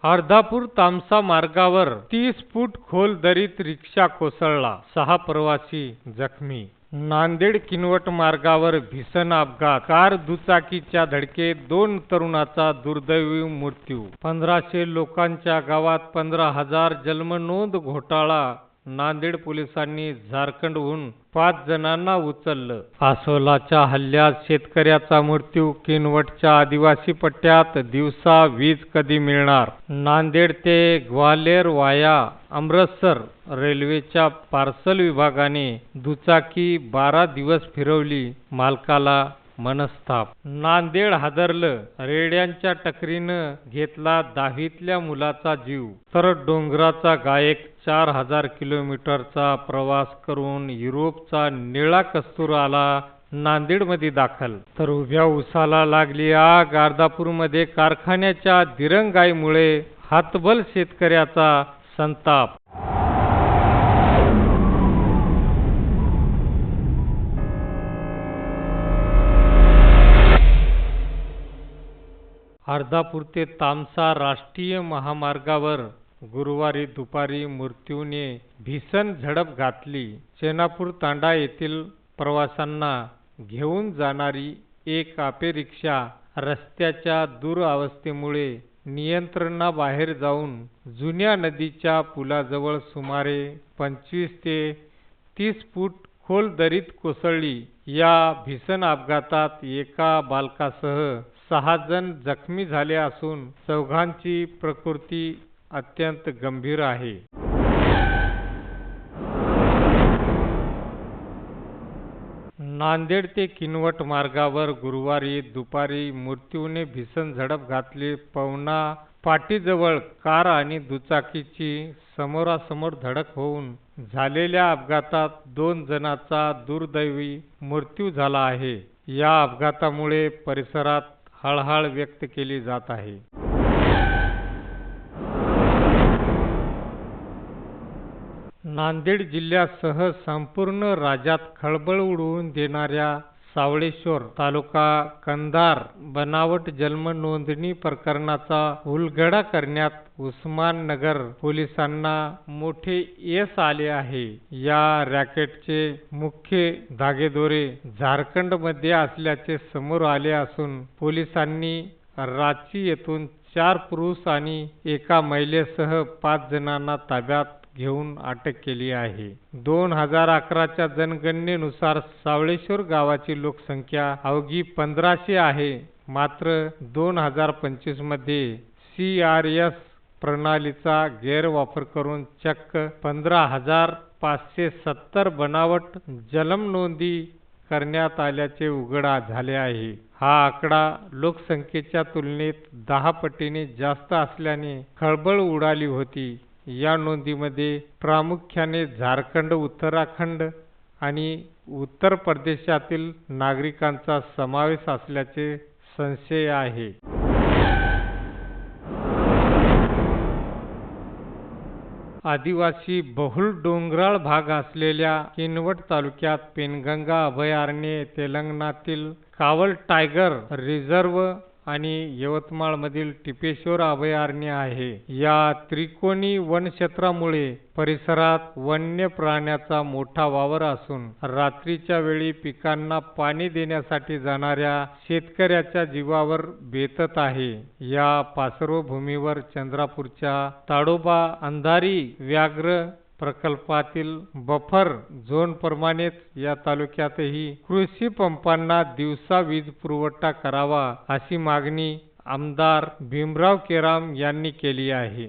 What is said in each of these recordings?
अर्धापूर तामसा मार्गावर 30 फूट खोल दरीत रिक्षा कोसळला, 6 प्रवासी जखमी. नांदेड किनवट मार्गावर भीषण अपघात, कार दुचाकीच्या धडकेत 2 तरुणाचा दुर्दैवी मृत्यू. 1500 लोकांच्या गावात 15,000 जन्मनोंद घोटाळा, नांदेड पोलिसांनी झारखंडहून 5 जणांना उचललं. अस्वलाच्या हल्ल्यात शेतकऱ्याचा मृत्यू, किनवटच्या आदिवासी पट्ट्यात दिवसा वीज कधी मिळणार? नांदेड ते ग्वाल्हेर वाया अमृतसर रेल्वेच्या पार्सल विभागाने दुचाकी 12 दिवस फिरवली, मालकाला मनस्ताप. नांदेड हादरलं, रेड्यांच्या टकरीनं घेतला 10वीतल्या मुलाचा जीव. तर डोंगराचा गायक 4000 किलोमीटरचा प्रवास करून युरोपचा निळा कस्तूर आला नांदेडमध्ये दाखल. तर उभ्या उसाला लागली आग, अर्धापूरमध्ये कारखान्याच्या दिरंगाईमुळे हातबल शेतकऱ्याचा संताप. अर्धापूर ते तामसा राष्ट्रीय महामार्गावर गुरुवारी दुपारी मृत्यूने भीषण झडप घातली. चेनापूर तांडा येथील प्रवाशांना घेऊन जाणारी एक आपे रिक्षा रस्त्याच्या दुरावस्थेमुळे नियंत्रणाबाहेर जाऊन जुन्या नदीच्या पुलाजवळ सुमारे 25 ते 30 फूट खोल दरीत कोसळली. या भीषण अपघातात एका बालकासह 6 जण जखमी झाले असून चौघांची प्रकृती अत्यंत गंभीर आहे. नांदेड ते किनवट मार्गावर गुरुवारी दुपारी मृत्यूने भीषण झडप घातली. पवना पाटीजवळ कार आणि दुचाकीची समोरासमोर धडक होऊन झालेल्या अपघातात 2 जणांचा दुर्दैवी मृत्यू झाला आहे. या अपघातामुळे परिसरात हळहळ व्यक्त केली जात आहे. नांदेड जिल्ह्यासह संपूर्ण राज्यात खळबळ उडवून देणाऱ्या सावळेश्वर तालुका कंधार बनावट जन्म नोंदणी प्रकरणाचा उलगडा करण्यात उस्माननगर पोलिसांना मोठे यश आले आहे. या रॅकेटचे मुख्य धागेदोरे झारखंडमध्ये असल्याचे समोर आले असून पोलिसांनी रांची येथून 4 पुरुष आणि एका महिलेसह 5 जणांना ताब्यात घेऊन अटक केली आहे. 2011च्या जनगणनेनुसार सावळेश्वर गावाची लोकसंख्या अवघी 1500 आहे. मात्र 2025 मध्ये CRS प्रणालीचा गैरवापर करून चक्क 15,570 बनावट जन्मनोंदी करण्यात आल्याचे उघड झाले आहे. हा आकडा लोकसंख्येच्या तुलनेत 10 पटीने जास्त असल्याने खळबळ उडाली होती. या नोंदीमध्ये प्रामुख्याने झारखंड, उत्तराखंड आणि उत्तर प्रदेशातील नागरिकांचा समावेश असल्याचे संशय आहे. आदिवासी बहुल डोंगराळ भाग असलेल्या किनवट तालुक्यात पेनगंगा अभयारण्य, तेलंगणातील कावल टायगर रिझर्व आणि यवतमाळमधील टिपेश्वर अभयारण्य आहे. या त्रिकोणी वनक्षेत्रामुळे परिसरात वन्य प्राण्याचा मोठा वावर असून रात्रीच्या वेळी पिकांना पाणी देण्यासाठी जाणाऱ्या शेतकऱ्याच्या जीवावर बेतत आहे. या पार्श्वभूमीवर चंद्रपूरच्या ताडोबा अंधारी व्याघ्र प्रकल्पातील बफर झोनप्रमाणेच या तालुक्यातही कृषी पंपांना दिवसा वीज पुरवठा करावा अशी मागणी आमदार भीमराव केराम यांनी केली आहे.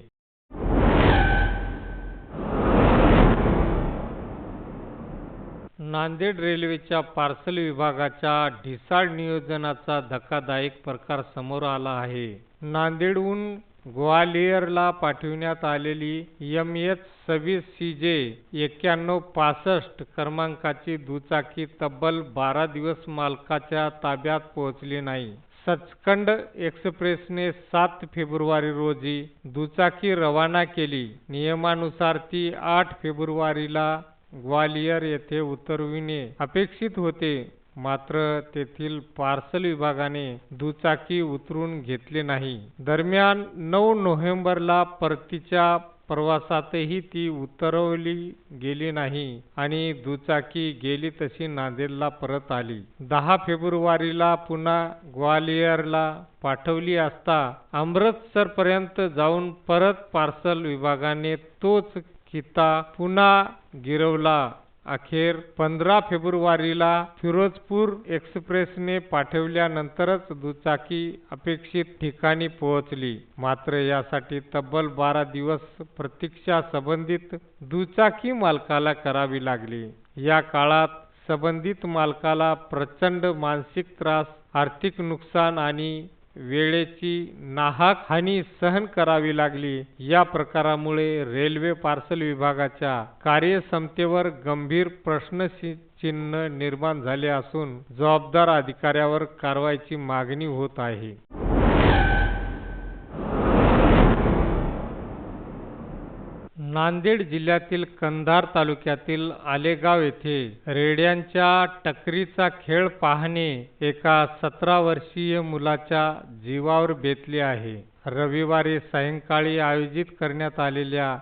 नांदेड रेल्वेच्या पार्सल विभागाच्या ढिसाळ नियोजनाचा धक्कादायक प्रकार समोर आला आहे. नांदेडहून ग्वाल्हेरला पाठविण्यात आलेली MH26 CJ 9165 क्रमांकाची दुचाकी तब्बल 12 दिवस मालकाच्या ताब्यात पोहोचली नाही. सचखंड एक्सप्रेसने 7 फेब्रुवारी रोजी दुचाकी रवाना केली. नियमानुसार ती 8 फेब्रुवारीला ग्वाल्हेर येथे उतरविणे अपेक्षित होते. मात्र तेथील पार्सल विभागाने दुचाकी उतरून घेतले नाही. दरम्यान 9 नोव्हेंबरला परतीच्या प्रवासातही ती उतरवली गेली नाही आणि दुचाकी गेली तशी नांदेडला परत आली. 10 फेब्रुवारीला पुन्हा ग्वालियरला पाठवली असता अमृतसरपर्यंत जाऊन परत पार्सल विभागाने तोच किता पुन्हा गिरवला. अखेर 15 फेब्रुवारीला फिरोजपूर एक्सप्रेसने पाठवल्यानंतरच दुचाकी अपेक्षित ठिकाणी पोहोचली. मात्र यासाठी तब्बल 12 दिवस प्रतीक्षा संबंधित दुचाकी मालकाला करावी लागली. या काळात संबंधित मालकाला प्रचंड मानसिक त्रास, आर्थिक नुकसान आणि वेळेची नाहक हानी सहन करावी लागली. या प्रकारामुळे रेल्वे पार्सल विभागाच्या कार्यक्षमतेवर गंभीर प्रश्नचिन्ह निर्माण झाले असून जबाबदार अधिकाऱ्यावर कारवाईची मागणी होत आहे. नांदेड जिल्ह्यातील कंधार तालुक्यातील आलेगाव येथे रेड्यांच्या टकरीचा खेळ पाहणे एका 17 वर्षीय मुलाच्या जीवावर बेतले आहे. रविवारी सायंकाळी आयोजित करण्यात आलेल्या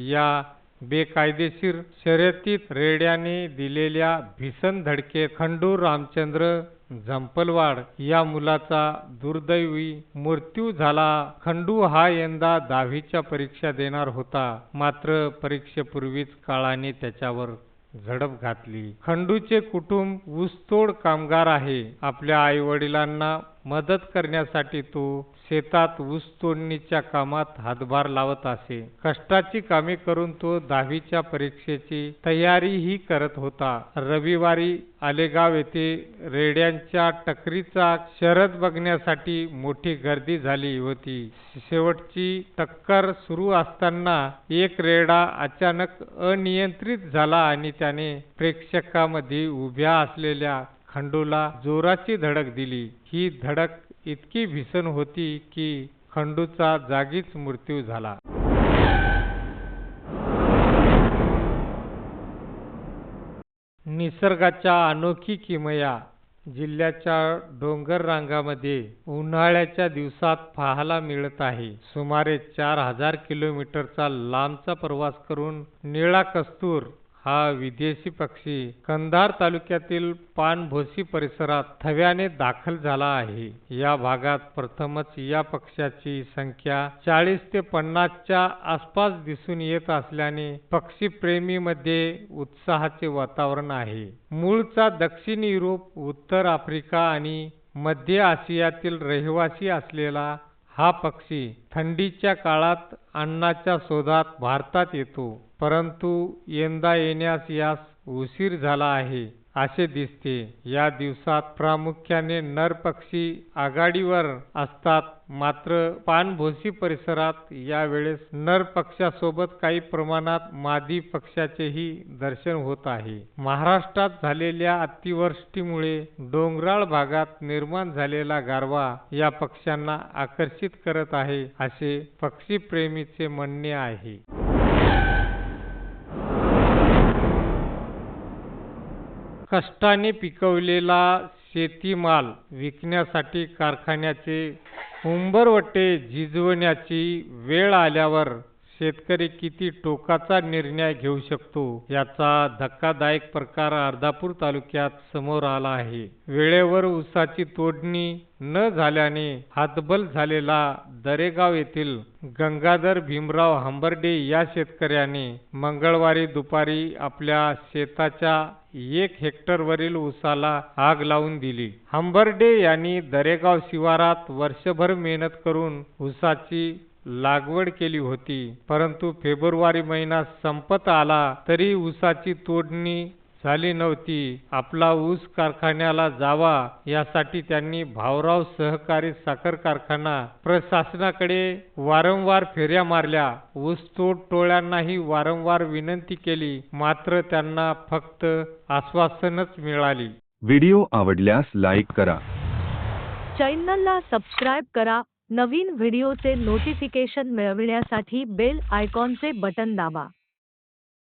या बेकायदेशीर शर्यतीत रेड्याने दिलेल्या भीषण धडकेत खंडू रामचंद्र झंपलवाड या मुलाचा दुर्दैवी मृत्यू झाला. खंडू हा यंदा 10वीच्या परीक्षा देणार होता, मात्र परीक्षेपूर्वीच काळाने त्याच्यावर झडप घातली. खंडूचे कुटुंब ऊसतोड कामगार आहे. आपल्या आई-वडिलांना मदत करण्यासाठी तो शेतात ऊस तोडणीच्या कामात हातभार लावत असे. कष्टाची कामे करून तो 10वीच्या परीक्षेची तयारीही करत होता. रविवारी आलेगाव येथे रेड्यांच्या टकरीचा शर्यत बघण्यासाठी मोठी गर्दी झाली होती. शेवटची टक्कर सुरू असताना एक रेडा अचानक अनियंत्रित झाला आणि त्याने प्रेक्षकांमध्ये उभ्या असलेल्या खंडूला जोराची धडक दिली. ही धडक इतकी भीषण होती की खंडूचा जागीच मृत्यू झाला. निसर्गाच्या अनोखी किमया जिल्ह्याच्या डोंगर रांगांमध्ये उन्हाळ्याच्या दिवसात पाहायला मिळत आहे. सुमारे 4000 किलोमीटरचा लांबचा प्रवास करून निळा कस्तूर हा विदेशी पक्षी कंधार तालुक्यातील पानभोसी परिसरात थव्याने दाखल झाला आहे. या भागात प्रथमच या पक्ष्याची संख्या 40 ते 50च्या आसपास दिसून येत असल्याने पक्षीप्रेमीमध्ये उत्साहाचे वातावरण आहे. मूळचा दक्षिण युरोप, उत्तर आफ्रिका आणि मध्य आशियातील रहिवासी असलेला हा पक्षी थंडीच्या काळात अन्नाच्या शोधात भारतात येतो, परंतु यंदा येण्यास यास उशीर झाला आहे असे दिसते. या दिवसात प्रामुख्याने नर पक्षी आघाडीवर असतात, मात्र पानभोसी परिसरात यावेळेस नर पक्ष्यासोबत काही प्रमाणात मादी पक्ष्याचेही दर्शन होत आहे. महाराष्ट्रात झालेल्या अतिवृष्टीमुळे डोंगराळ भागात निर्माण झालेला गारवा या पक्ष्यांना आकर्षित करत आहे असे पक्षीप्रेमीचे म्हणणे आहे. कष्टाने पिकवलेला शेतीमाल विकण्यासाठी कारखान्याचे उंबरवटे झिजवण्याची वेळ आल्यावर शेतकरी किती टोकाचा निर्णय घेऊ शकतो याचा धक्कादायक प्रकार अर्धापूर तालुक्यात समोर आला आहे. वेळेवर ऊसाची तोडणी न झाल्याने हतबल झालेला दरेगाव येथील गंगाधर भीमराव हंबर्डे या शेतकऱ्याने मंगळवारी दुपारी आपल्या शेताच्या 1 हेक्टरवरील ऊसाला आग लावून दिली. हंबर्डे यांनी दरेगाव शिवारात वर्षभर मेहनत करून ऊसाची लागवड केली होती, परंतु फेब्रुवारी महिना संपत आला तरी ऊसाची तोडणी झाली नव्हती. आपला ऊस कारखान्याला जावा यासाठी त्यांनी भाऊराव सहकारी साखर कारखाना प्रशासनाकडे वारंवार फेऱ्या मारल्या. ऊसतोड टोळ्यांनाही वारंवार विनंती केली, मात्र त्यांना फक्त आश्वासनच मिळाली. व्हिडिओ आवडल्यास लाईक करा, चॅनलला सबस्क्राइब करा. नवीन व्हिडिओचे नोटिफिकेशन मिळविण्यासाठी बेल आयकॉनचे बटन दाबा.